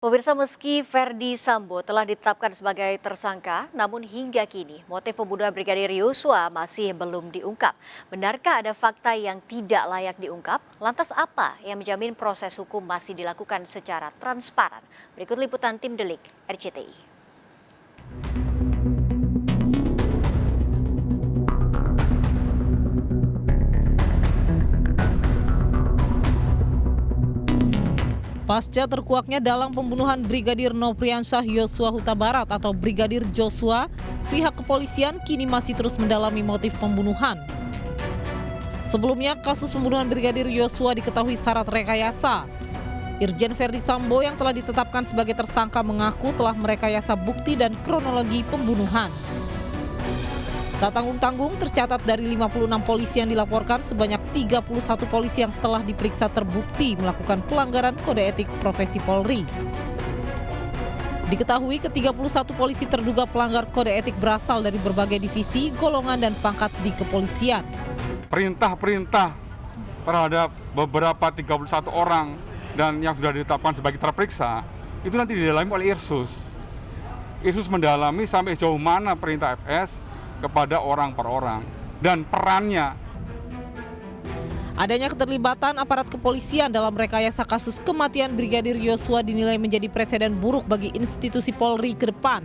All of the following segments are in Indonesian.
Pemirsa, meski Verdi Sambo telah ditetapkan sebagai tersangka, namun hingga kini motif pembunuhan Brigadir Yosua masih belum diungkap. Benarkah ada fakta yang tidak layak diungkap? Lantas apa yang menjamin proses hukum masih dilakukan secara transparan? Berikut liputan tim Delik RCTI. Pasca terkuaknya dalam pembunuhan Brigadir Nofriansyah Yosua Huta Barat atau Brigadir Joshua, pihak kepolisian kini masih terus mendalami motif pembunuhan. Sebelumnya, kasus pembunuhan Brigadir Yosua diketahui syarat rekayasa. Irjen Verdi Sambo yang telah ditetapkan sebagai tersangka mengaku telah merekayasa bukti dan kronologi pembunuhan. Tak tanggung-tanggung, tercatat dari 56 polisi yang dilaporkan, sebanyak 31 polisi yang telah diperiksa terbukti melakukan pelanggaran kode etik profesi Polri. Diketahui ke-31 polisi terduga pelanggar kode etik berasal dari berbagai divisi, golongan, dan pangkat di kepolisian. Perintah-perintah terhadap beberapa 31 orang dan yang sudah ditetapkan sebagai terperiksa, itu nanti didalami oleh Irsus. Irsus mendalami sampai sejauh mana perintah FS kepada orang per orang dan perannya. Adanya keterlibatan aparat kepolisian dalam rekayasa kasus kematian Brigadir Yosua dinilai menjadi presiden buruk bagi institusi Polri ke depan.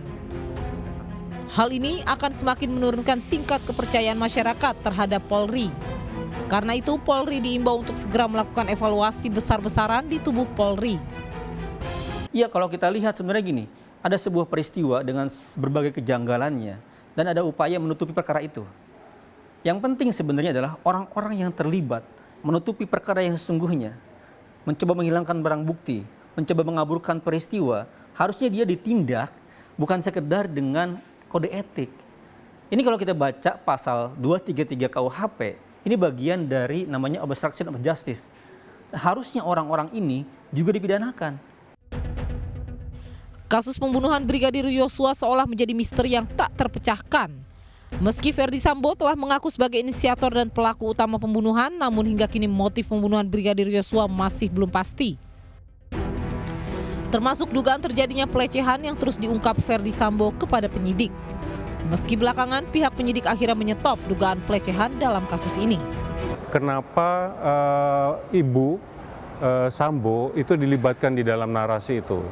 Hal ini akan semakin menurunkan tingkat kepercayaan masyarakat terhadap Polri. Karena itu, Polri diimbau untuk segera melakukan evaluasi besar-besaran di tubuh Polri. Iya, kalau kita lihat sebenarnya gini, ada sebuah peristiwa dengan berbagai kejanggalannya dan ada upaya menutupi perkara itu. Yang penting sebenarnya adalah orang-orang yang terlibat menutupi perkara yang sesungguhnya, mencoba menghilangkan barang bukti, mencoba mengaburkan peristiwa, harusnya dia ditindak bukan sekedar dengan kode etik. Ini kalau kita baca pasal 233 KUHP, ini bagian dari namanya obstruction of justice. Harusnya orang-orang ini juga dipidanakan. Kasus pembunuhan Brigadir Yosua seolah menjadi misteri yang tak terpecahkan. Meski Verdi Sambo telah mengaku sebagai inisiator dan pelaku utama pembunuhan, namun hingga kini motif pembunuhan Brigadir Yosua masih belum pasti. Termasuk dugaan terjadinya pelecehan yang terus diungkap Verdi Sambo kepada penyidik. Meski belakangan pihak penyidik akhirnya menyetop dugaan pelecehan dalam kasus ini. Kenapa Ibu Sambo itu dilibatkan di dalam narasi itu?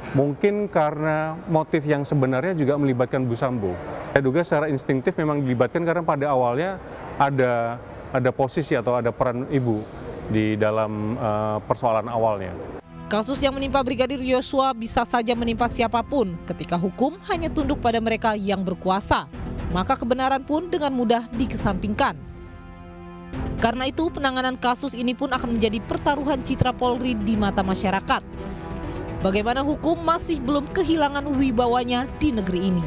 Mungkin karena motif yang sebenarnya juga melibatkan Bu Sambo. Saya duga secara instingtif memang dilibatkan karena pada awalnya ada posisi atau ada peran ibu di dalam persoalan awalnya. Kasus yang menimpa Brigadir Yosua bisa saja menimpa siapapun ketika hukum hanya tunduk pada mereka yang berkuasa. Maka kebenaran pun dengan mudah dikesampingkan. Karena itu penanganan kasus ini pun akan menjadi pertaruhan citra Polri di mata masyarakat. Bagaimana hukum masih belum kehilangan wibawanya di negeri ini.